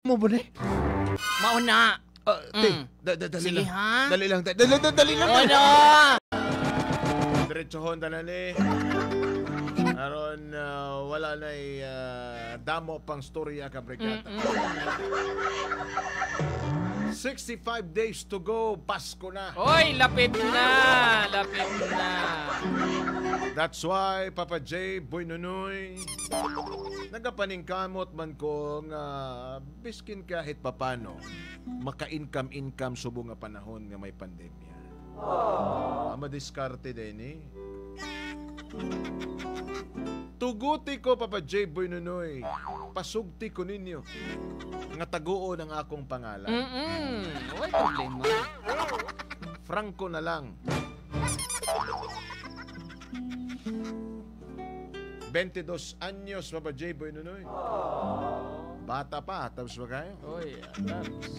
Mo ba ni? Mauna. Dali Sige, lang. ha? Dali lang. Dali lang. Ano? Diretsohon na ni. Aron wala na damo pang storya ka brigada. 65 days to go, Pasko na. Oy, lapit na. Lapit na. That's why, Papa J, Boy Nunoy, nagapaningkamot man ko nga biskin kahit papano, maka-income subo nga panahon nga may pandemya. Madiskarte din eh. Tuguti ko, Papa J, Boy Nunoy, pasugti ko ninyo nga taguo ng akong pangalan. Wala problema. Franco na lang. 22 anyos, Papa J. Boy Nunoy. Bata pa, tapos ba kayo? Oy, tapos.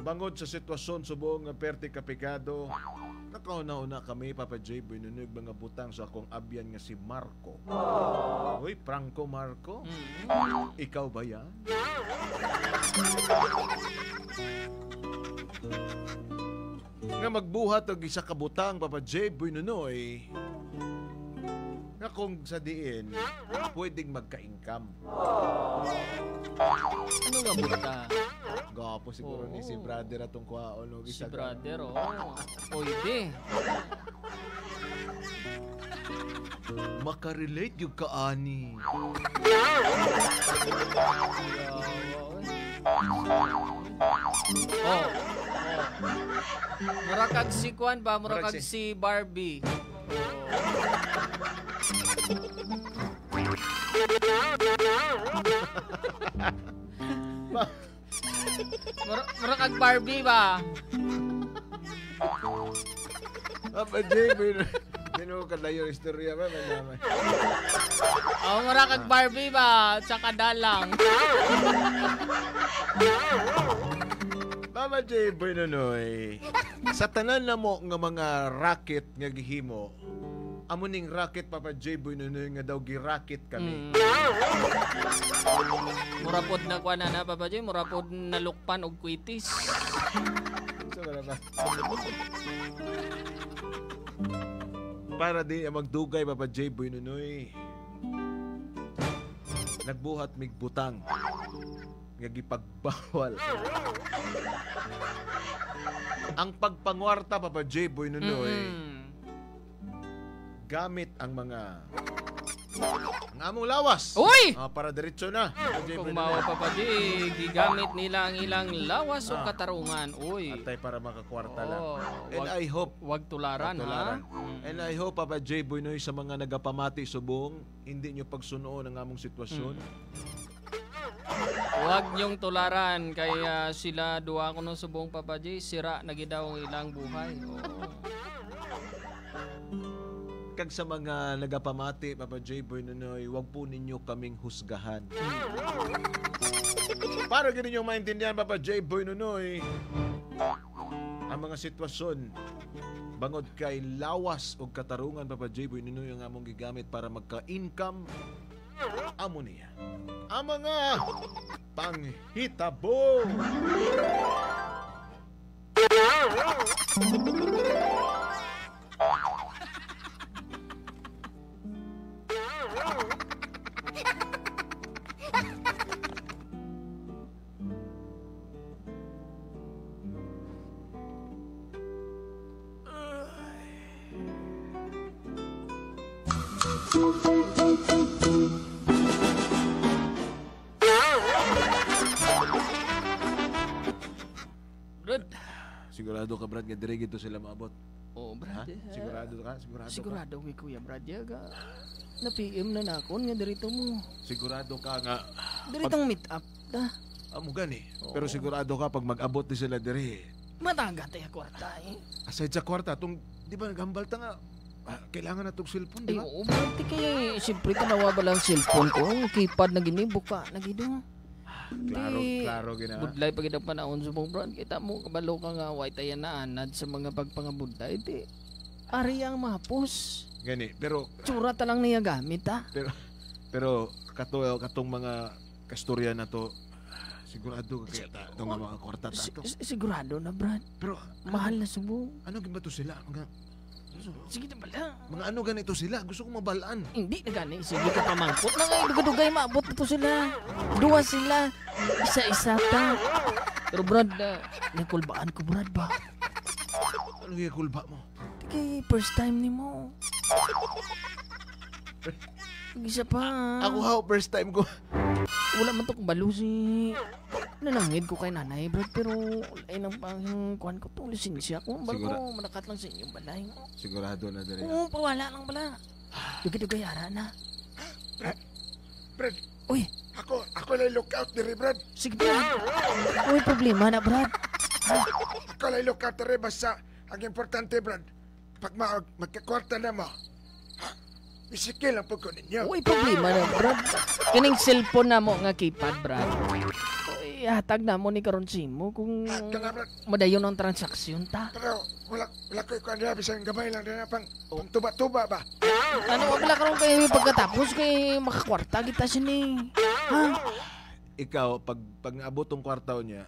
Bangod sa sitwasyon subong nga perti kapigado, nakauna-una kami, Papa J. Boy Nunoy, mga butang sa akong abyan nga si Marco. Uy, Franco Marco? Ikaw ba yan? Nga magbuhat og isa ka butang, Papa J. Boy Nunoy, nga kung sa diin, pwedeng magka-income. Ano nga buta? Gapo siguro ni si brother atong kuhaon. Si brother, pwede. Makarelate yung kaani. Murakag si Kwan ba? Murakag si Barbie. Murakag Barbie ba? Papa J, Bino ka na yung istorya ba? Murakag Barbie ba? Tsaka dalang. Papa J, Boy Nunoy, sa tanan na mo nga mga racket nga gihimo, amuning racket, Papa J, Boy Nunoy, nga daw gi-racket kami. Murapod na kwa na, Papa J, murapod na lukpan og kwitis. So, ba? Para din magdugay, Papa J, Boy Nunoy, nagbuhat mig butang nga gipagbawal. Ang pagpangwarta, Papa J, Boy Nunoy, gamit ang mga among lawas. Uy! Para diretso na. Kumawa, Papa J, gigamit nila ang ilang lawas o katarungan. Uy. Atay para makakwarta lang. And wag, I hope wag tularan, ha? And I hope, Papa J, Boy Nunoy, sa mga nagapamati subong, hindi nyo pagsunoon ang among sitwasyon. Huwag niyong tularan kaya sila duwa ko ng subong, Papa J, sira na gidaw ang ilang buhay. Kag sa mga nagapamati, Papa J, Boy Nunoy, huwag po ninyo kaming husgahan. Para ganun yung maintindihan, Papa J, Boy Nunoy, ang mga sitwasyon bangod kay lawas o katarungan, Papa J, Boy Nunoy, ang among gigamit para magka-income, amo niya ang mga panghitabo. Brad. Sigurado ka, Brad, nga dire gito sila maabot? Oo, Brad. Sigurado ka? Sigurado ka, Kuya Brad. Na-PM na nakon nga dirito mo. Sigurado ka nga. Diritong meet up ta. Amo gani. Pero sigurado ka pag mag-abot ni sila dire. Mataga tayo kwarta eh. Aside sa kwarta, di ba naghambal ta nga, kailangan na itong cellphone, di ba? Oo, Brad. Kaya siyempre tanawa ba lang cellphone ko? Keypad na gini, buka na gini. Klaro gina. Budlay pag itang panahon sa mong Brad. Kita mo, kabalo ka nga, white tayo na anad sa mga pagpangabudlay. Di, ari ang mapos. Gani, pero... Tsura talang niya gamit, ha? Pero katong mga kastorya na to. Sigurado ka kaya ito nga mga kwarta ta to. Sigurado na, Brad. Pero Mahal na subong. ano ba to sila? Sige na pala. Mga ano ganito sila? Gusto ko mabalaan. Hindi na gani. Sige ka pamangkot na ngayon. Dugay-dugay maabot na to sila. Dua sila. Isa-isa ta. Pero Brad, nakulbaan ko Brad ba? Ano yung kulba mo? Kay first time ni mo. Isa pa. Ako how first time ko. Wala man to kung balo si... Nanangid ko kay nanay, Brad. Pero ay nang pang kuhan ko to. Lisensya ko. Balo ko, manakat lang sa inyong balay. Sigurado na dali. Oo, pawala lang pala. Dugay-dugay ara na. Brad, Uy, ako lay lookout diri, Brad. sige Brad. Uy, problema na, Brad. Ako lay lookout diri basta ang importante, Brad. Pag magkakwarta na mo, bisikil lang po ko ninyo. Uy, problema na, Brad. Kining cellphone na mo nga keypad, Brad. Uy, hatag na mo ni karon mo kung Ito nga, Brad. madayon ang transaksyon ta. Pero wala ko ikuan dira bisang gamay lang dira pang tuba-tuba ba. Ano, wala karon kayo pagkatapos kay makakwarta kita siya ni. Ha? Ikaw, pag naabot tong kwartaw niya,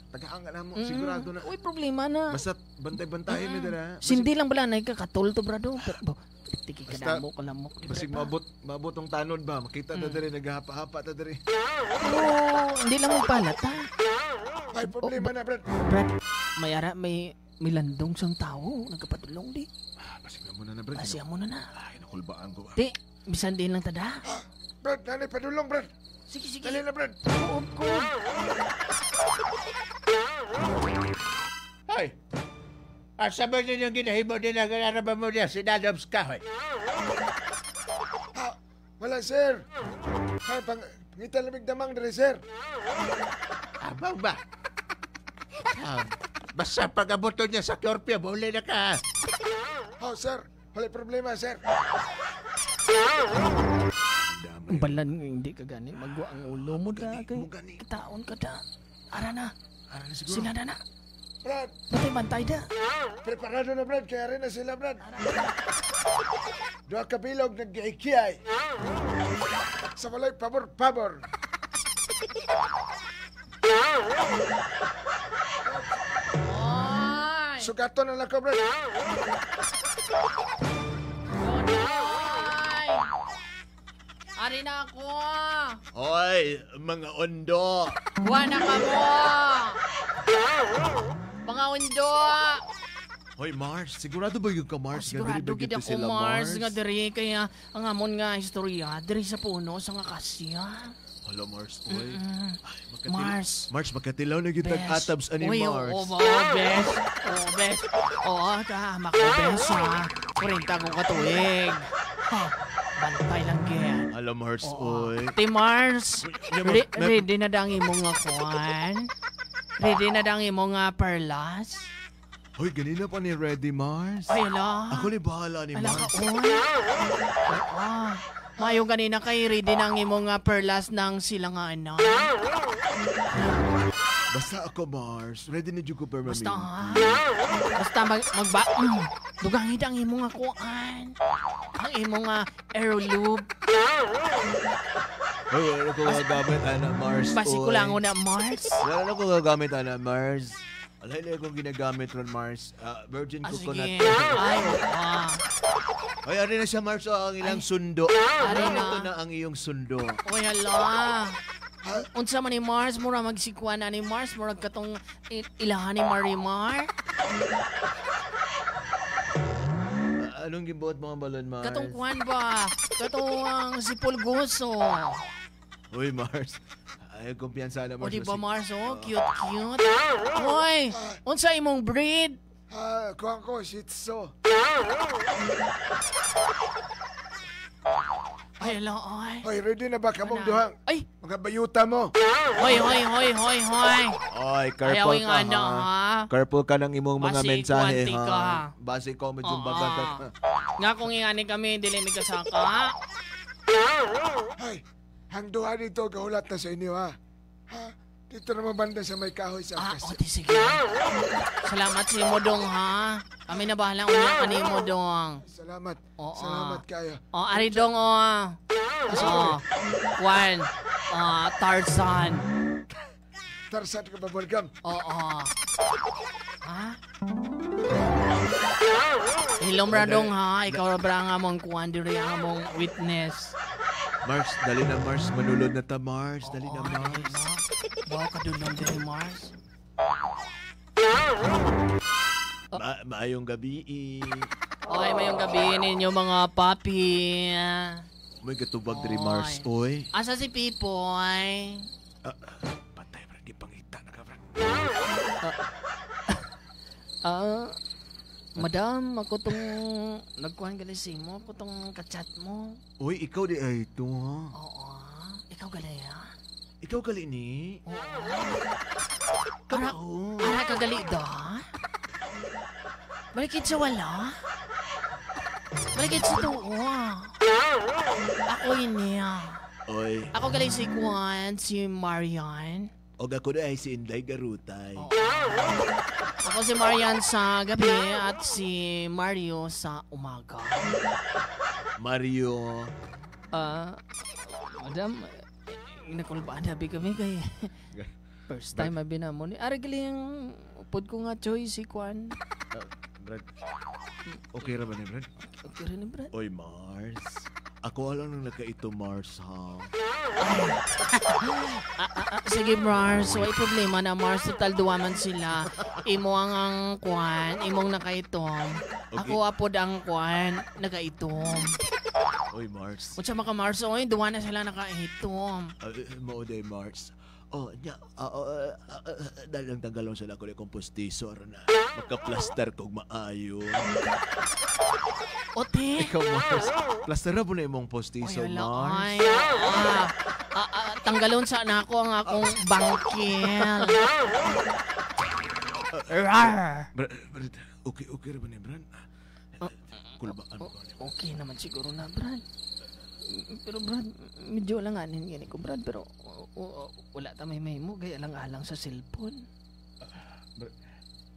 tagahanga na mo, sigurado na. Uy, problema na. Basta bantay-bantayin mo dira. Sindi lang bala na ikakatol to, Brado. Pero, tiki ka Basta- na mo, kalamok. Basig mabot tong tanod ba? Makita na diri, naghahapa-hapa na diri. Oo, hindi lang magpalat, ha? May problema na, Brad. Brad, may landong sang tao. Nagkapatulong di. Basig na muna na, Brad. Asya mo na na. Ay, nakulbaan ko ba? Di, bisan din lang tada. Brad, nanay padulong, Brad. Sige, sige. Dali na, Brad. Uop ko. Hoy! Asa ba din yung ginahimo din na ganaraba mo niya si Dadobs ka, hoy? Wala, sir. Ay, pangitan lamig damang diri, sir. Abang ba? Basta pag-abot niya sa Corpio, buli na ka. Oh, sir. Wala problema, sir. Ang balan hindi ka gani. Magwa ang ulo mo da. Kay gani. kataon ka da. Ara na. Ara na siguro. Sila na na. Brad, Bantay-bantay da. preparado na, Brad. Kaya rin na sila, Brad. Dua kabilog nag-iikiyay. Sa walay pabor-pabor. Oy! Sugato na lang ko, Brad. Oy! Ari na ako. Hoy, mga ondo. Buwan na ka mo. Mga undo. Hoy, Mars. Sigurado ba yung ka, Mars? Sigurado gid ako Mars nga diri kaya ang amon nga istorya diri sa puno sa nga kasya. Hello, Mars. Oy. Mars. Mars, makatilaw na kita Bes. atabs ani Uy, Mars. oo, bes. Oo, bes. Oo, tama ko, bes, ha. 40 kong katuig. Ha, bantay lang yan. Hello, Mars. Oo. Oy. Ti Mars, Uy, ready na dang imo nga kuan? Ready na dang imo nga perlas? Hoy, ganina pa ni Ready, Mars. Ay, ala. Ako ni bahala ni Ala ka, Mars. oy. Ah, mayo ganina kay ready nang imo nga perlas ng silang nga anak. Basta ako, Mars. Ready na dyan ko per Basta mami. ha. Basta magba... Dugangid ang imo nga kuan. Ang imo nga aerolube. Hoy, wala na ko gagamit, ana, Mars. Basi ko Oy. lang una, Mars. Wala na ko gagamit, ana, Mars. Wala na akong ginagamit ron, Mars. Virgin coconut. Sige. Ay, oo. Hoy, ari na siya, Mars. Ang ilang sundo. Ari na. Ito na ang iyong sundo. Uy, hala. Unsa man ni Mars, mura magsikwan na ni Mars, murag katong ilahan ni Marimar. Anong gibuot mga balon, Mars? Katong kuan ba? Katong si Pulgoso. Uy, Mars. Ay, kumpiyansa na, O Mars. di ba Mars, oh, cute. Uy, unsa imong breed? Kuha ko, Shih Tzu. Ay, ala, ay. Hoy, ready na ba kamong Ano? duhang? Ay, Mga bayuta mo. hoy. Oy, careful Ayaw ka, nga na, ha? ha? Careful ka ng imong mga Basi, mensahe, kwanti ha? ka. Basi ko, medyo Oo. bagat. Nga kung ingani kami, dili mi kasaka. Hoy, ang duha dito, gahulat na sa inyo, ha? Ha? Dito naman banda sa may kahoy sa Ah, o akas. di sige. Salamat si Modong, ha? Kami na bahala unya ka ni Modong. Salamat. Oo. Salamat kayo. O, ari dong, o. O, 1, Tarzan. Tarzan ka bubblegum. Oo. Ha? Hilom ra dong ha, ikaw ra nga mong kuan diri ang mong witness. Mars, dali na Mars. Manulod na ta Mars. Dali na Oo, Mars. Bawa ka dulong diri Mars. Maayong gabi. Oy, mayong gabi ninyo mga papi. May katubag diri Oy. Mars. Oy. Asa si Pipoy? Patay Brad. Di pangita na ka Brad. Madam, ako tong nagkuhan gali mo, ako tong kachat mo. Uy, ikaw di ay ito ha. Oo, ikaw gali ha? Ikaw gali ni. Ara ka gali da? Balikit sa wala? Balikit sa tuwa. Ako ini Oy. Ako gali si Juan, si Marian. Og ako na ay si Inday Garutay. Ako si Marian sa gabi at si Mario sa umaga. Mario. Madam, nakulbaan habi kami kay first time abi na mo ni. Ara gali yung upod ko nga choice si Juan. Brad. Okay ra ba ni Brad? Okay rin ni Brad. Oy Mars. Ako alam nung nakaito Mars ha. Sige Mars, way problema na Mars. Total duwaman sila. Imo ang Juan, imong nakaitom. Okay. Ako apod ang Juan, nakaitom. Oy Mars. Unsa maka Mars, oy, duwa na sila nakaitom. Mao day Mars. Oh, nya, dahil lang tanggalon sila ko ni kompostisor na magka-plaster kog maayo. Ote. Ikaw Mars, plaster na po na imong postisor Mars. Tanggalon sa na ako ang akong bangkil. Rar. Brad, okay ra ba ni Brad? Kulbaan ko ni. Okay naman siguro na, Brad. Pero Brad, medyo alanganin gani ko, Brad. Pero wala ta may mo. Gaya lang-alang sa cellphone. Brad,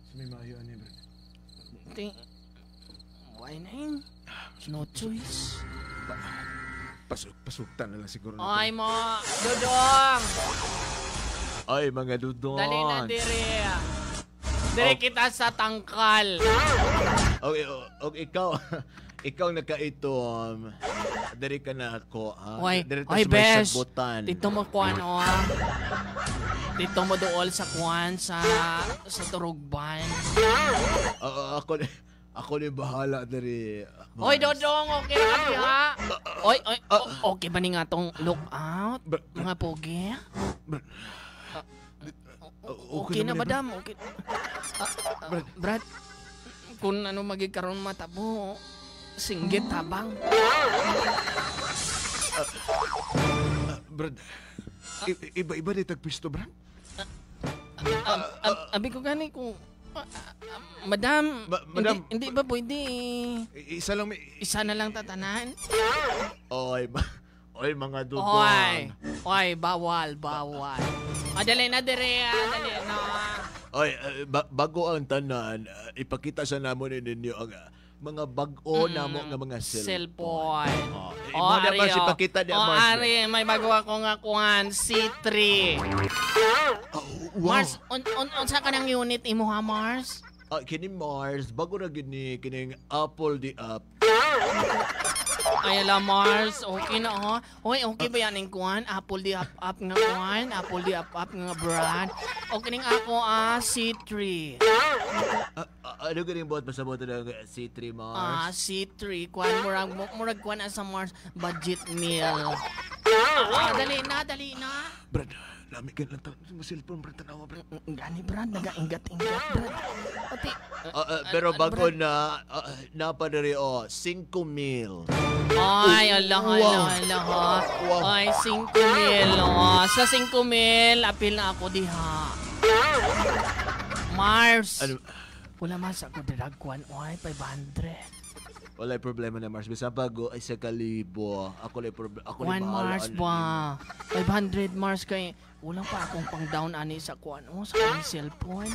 sa may maayo ani Brad. Why na yun? No choice. Pasuktan na lang siguro. Ay mo, Dudong! Ay, mga dudong. Dali na diri. Diri kita sa tangkal. Okay, ikaw nakaitom. Dari ka na ako. Oy, Dari oy, sa may besh. sabutan. Dito mo kuan o. Dito mo dool sa kuan sa turugban. Ako ni bahala dari. Oy, Dodong, okay na kami ha? Oy, okay ba ni nga tong lookout? Mga pogi? Okay na, madam. Okay. Brad, kung ano magigkaroon mata mo, singgit tabang. Brad, iba-iba di tagpisto, Brad? Abi ko gani kung... Madam, Madam, hindi ba pwede? Isa lang may... Isa na lang tatanan? Oy, mga dudong. Oy, bawal. Dali na dire, dali na. Oy, bago ang tanan, ipakita sa namon ninyo ang mga bag-o namo nga mga cellphone. Oh, Imo naman si pakita niya, Mars. Ari, may bago ako nga kuhan, C3. Wow. Mars, unsa ka ng unit imo ha, Mars? Kini Mars, bago na gini kining Apple the app. Ay ala Mars, okay na ha. Hoy, okay ba yan yung kuhan? Apple di up nga kuhan, Apple di up nga brand. Okay ning ako C3. Ano ganing buhat pasabot ng C3 Mars? C3 kuhan murag kuhan sa Mars budget meal. Dali na. Brad, lami ka lang sa cellphone, Brad, tanawa, Brad. Gani brad, nagaingat-ingat brad. Pati, pero bago na, napadari 5,000. ay, ala ha. Ay, 5,000 Sa 5,000, apil na ako diha. Mars. Ano? Wala man sa ako diragwan. Ay, 500. Walay problema na Mars. Bisa bago ay 1,000. Ako lay problema. Ako lay 1 Mars ba? 500 Mars kay wala pa akong pang down ani sa kuan sa kanyang cellphone.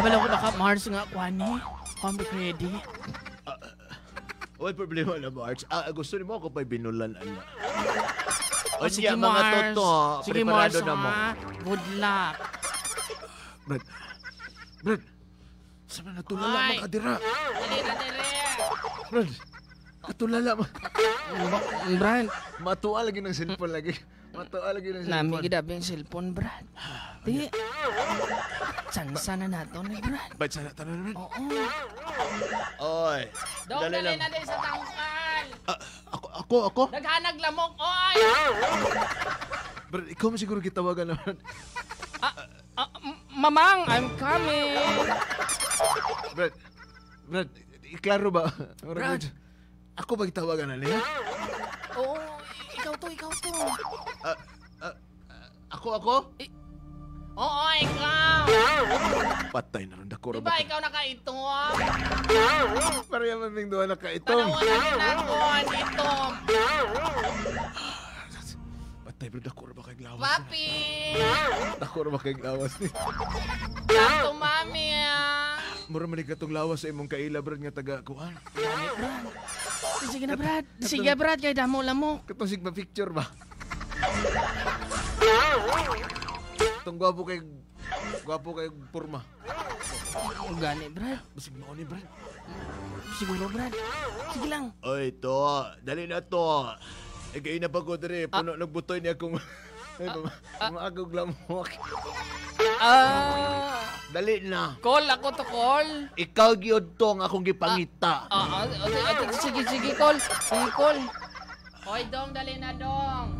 Wala ko naka Mars nga kuan ni. Home ready. Walay problema na Mars. Gusto ni mo ako pa'y binulan, ana. O, sige, Unya, mga Mars. toto, Sige, preparado Mars, na mo. ha? Good luck. Brad, saan na natulala Ay. makadira? Dali na, dali. Brad, natulala ma. Brad, Matuwa lagi ng cellphone lagi. Matuwa lagi ng nami cellphone. gidabi ang cellphone, Brad. Di. Sansa na nato ni Brad. Ba't sana tanong naman? Oo. Oy, Dong, dali dali lang. na din sa tangkal. Ako? Naghanag lamok, oy. Brad, ikaw mo siguro kitawagan naman. Mamang, I'm coming. Brad, iklaro ba? Brad. Ako ba kitawagan na niya? Oo, ikaw to. Ako? Oo, ikaw. Patay na rin. Dako Diba ikaw nakaitom? Parang maming doon na kaitong. Panawanan din ako, itom. Patay, bro. Dako ba kay lawas? Papi. Dako ba kay lawas ni? Sakto, mami, ah. Mura man katong lawas sa imong kaila, Brad, nga taga kuan. Sige na, Brad. Sige, Brad. Kaya damo lamok. Katong sigma picture ba? Itong gwapo kay purma. Gani, Brad. Basig mao ni, Brad. Siguro, Brad. Sige lang. Oy, to. Dali na to. Ikay na pagod rin. Puno nagbutoy niya kung maagog lamok. Dali na. Call ako to, call. Ikaw gyud tong akong gipangita. Sige, call. Sige, call. Hoy, dong, dali na, dong.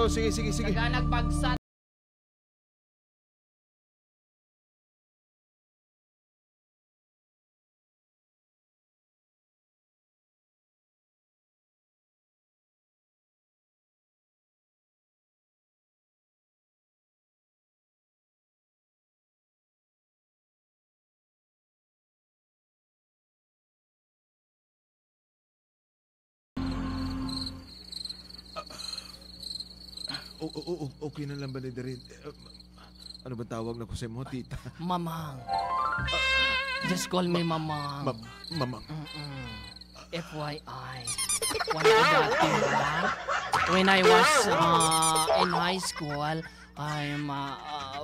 Sige. Taga nagbagsan. Okay na lang ba ni Darin? Ano ba tawag na ko sa mo, tita? Mamang. Just call me Mamang. Mamang. FYI. Wala ko dati, ha? When I was in high school, I'm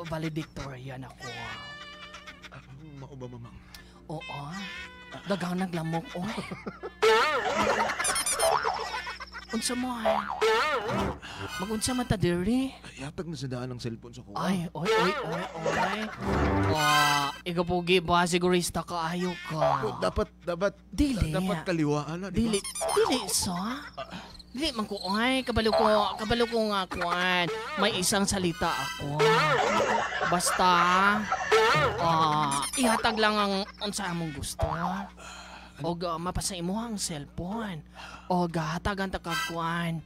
valedictorian ako. Mao ba, mamang? Oo. Dagang naglamok, oy. Unsa mo, ha? Mag-unsa man ta diri? Yatag na sa daan ng cellphone sa kuha. Ay, oy. Ikaw pogi ba sigurista ka ayo ka? Dapat Dili. dapat kaliwaan na, di ba? Dili sa. Dili man ko ay kabalo ko nga kuan. May isang salita ako. Basta ihatag lang ang unsa among gusto. O mapasa imo ang cellphone. O hatagan ta kag kuan.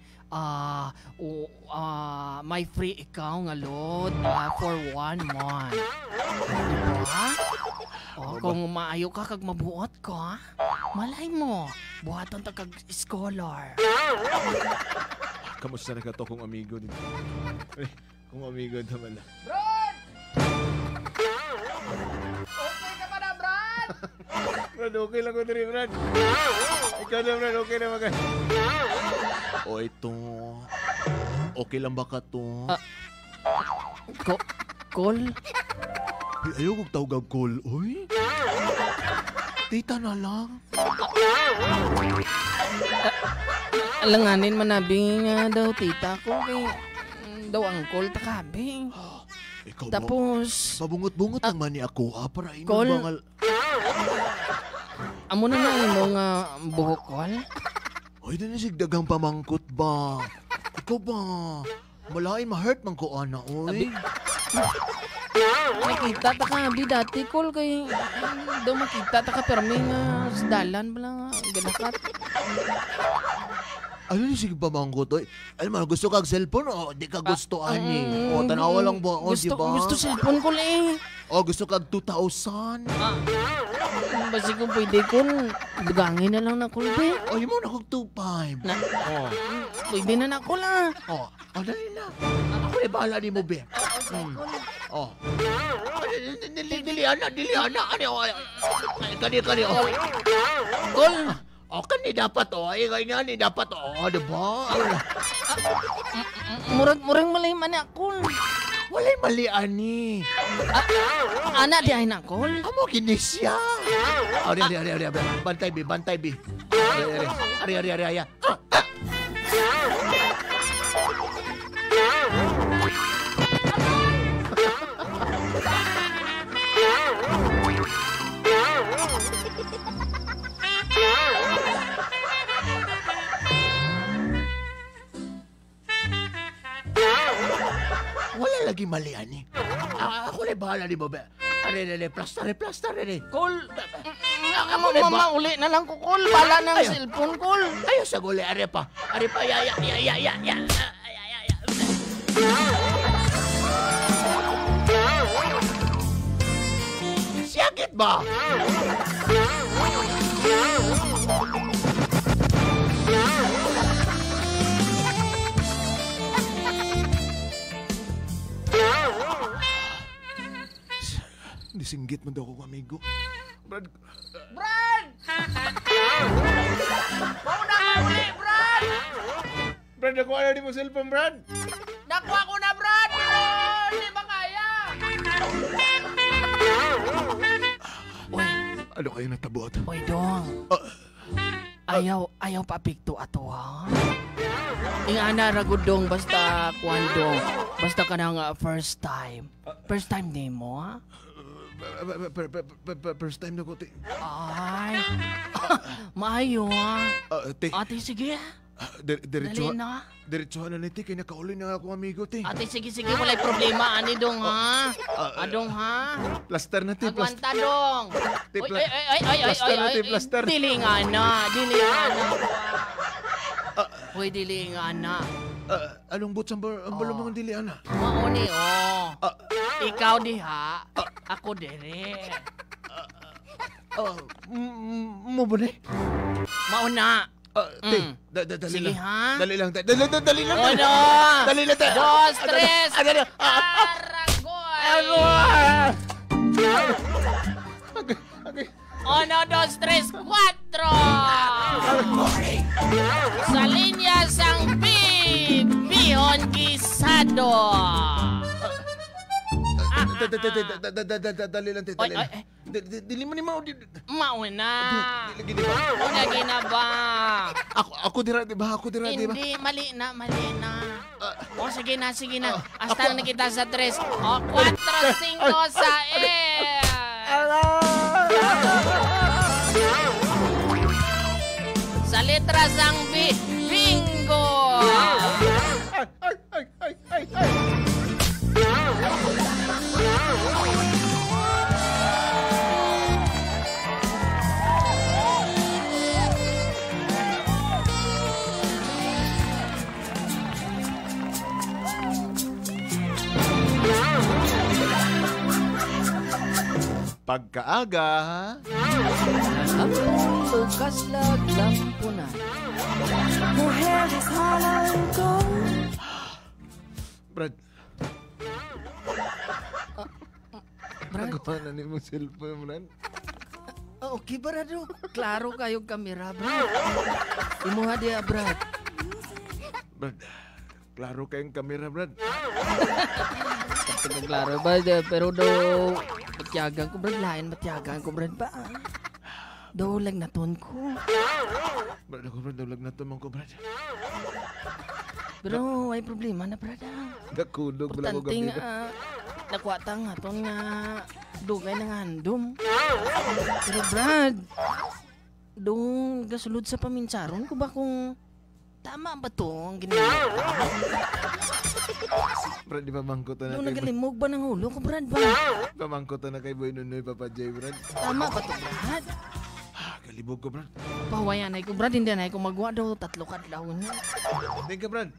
May free ikaw nga load for 1 month. Diba? Kung maayo ka kag mabuot ka, malay mo, buhaton ta kag scholar. Kamusta na ka to kung amigo din? Kung amigo naman na. Brad! Okay ka ba na, Brad? Brad, okay lang ko din, Brad. Ikaw na, Brad, okay na magay. O ito. Okay lang ba ka to? Call? Ayaw kong tawag call, oy. Tita na lang. Alanganin manabing nga daw tita ko kay daw ang call takabing. Ikaw Tapos babungot-bungot naman ni ako, para ino call? bangal. Amo na nga imo nga buhok call. Oy, nanisig dagang pamangkot ba? Ikaw ba? Malay ma-hurt man ko, ana, oy. Nakita ta ka abi dati call kay daw makita ta ka permi nga sa dalan bala nga ganakat. Ano ni sige pamangkot, oy? Alam mo, gusto kag cellphone, o di ka gusto, ani. O, tanawa lang ba, o, di ba? Gusto cellphone call eh. O, gusto kag 2,000. Basi kung pwede kung dugangin na lang na call be. O, yun mo na kag 2,500. Na, O, pwede na na call ah. o, dali na. Ako na bahala ni mo, be. O. Dili ana. Kani. Call. O kani dapat o. Ay nga ni dapat o, di ba? Murag malay man ako. Walay mali ani. Anak di ay nakol. Amo kinisya. Ari. Bantay bi. Ari. Wala lagi mali ani. Ako na bahala di ba? Ari, plaster. Kol. Mama uli na lang ko kol. Bala ng Ayaw. cellphone kol. Ayaw sa guli, ari pa, ya. Sakit ba? Disinggit man daw ako, amigo. Brad, Brad! Mauna ka uli, Brad! Brad, nakuha na di mo cellphone, Brad. Nakuha ko na, Brad! Pero hindi ba kaya? Uy, Ano kayo natabot? uy, Dong. Ayaw pa pikto ato, ha? Ingana ragudong basta kwando. Basta ka na nga first time. First time din mo, ha? First time na ko, te. Ay, maayo, ha? Te, Ate, sige, ha? Dali na. diretsuhan na ni te. Kaya nakauli na ako, amigo, te. Ate, sige, walay problema. Ani, Dong, ha? Adong, ha? Plaster na, te. Agwanta, Dong. Te, Uy, plaster na, te, plaster. Dili nga na. Uy, dili nga na. Anong boots ang balong mga dili, ana? Mauni, oh. Ikaw diha, ako dire. Mo ba na? Mauna. Te, Sige, dali lang. ha? Dali lang, te. Dali lang. Uno, Dali lang, te. dos, tres, Ano? Aragoy! Uno, dos, tres, cuatro! Sa linya sang bihon gisado! Dali lang, te. Dali lang. Dili mo ni Mao. Mauna! Lagi, di ba? Lagi na ba? Ako dira, di ba? Ako dira, di ba? Hindi, mali na. O, sige na. Hasta na kita sa 3. O, 4, 5, 6. Sa letra sang bingo. Ay. Pagkaaga, Bukas lampunan. Brad. Brad? Nagawa na ni mo cellphone, Brad. Okay, Brado. Klaro kayong kamera, Brad. Imuha dia, Brad. Brad, klaro kayong kamera, Brad. Klaro ba? Pero do matyagan ko, Brad. Lain matyagan ko, Brad ba? Do lang naton ko. Brad, ako, Brad, daulag na to mong ko, Brad. Pero ay problema na, Brad. Gakudog, wala ko Importante gabida. nga, nakuha tang aton nga dugay ng handom. Pero Brad, doon gasulod sa paminsaron ko ba kung tama ba to ang ginawa? Brad, di ba mangkot na Doon kay nagalimog ba ng ulo ko, Brad ba? Pamangkot na kay Boy Nunoy, Papa J, Brad. Tama ba to, Brad? Kalibog ko, Brad. Pahawayan ay ko, Brad. Hindi na ko magawa daw. 3 kadlaw niya. Thank you, Brad.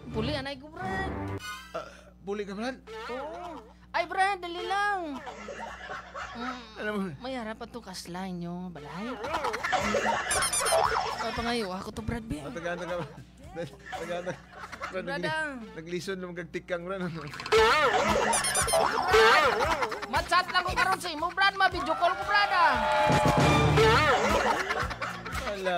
Puli anay ko, Brad. Puli ka, Brad. Oo. Ay, Brad, dali lang. Alam mo, May harap pa to kaslay nyo, balay. Pangayo ako to, Brad, B. taga. Brad, Brad, naglison lang magkagtikang, Brad. Mat-chat lang ko karon sa imo, Brad. Ma-video call ko, Brad, Alam.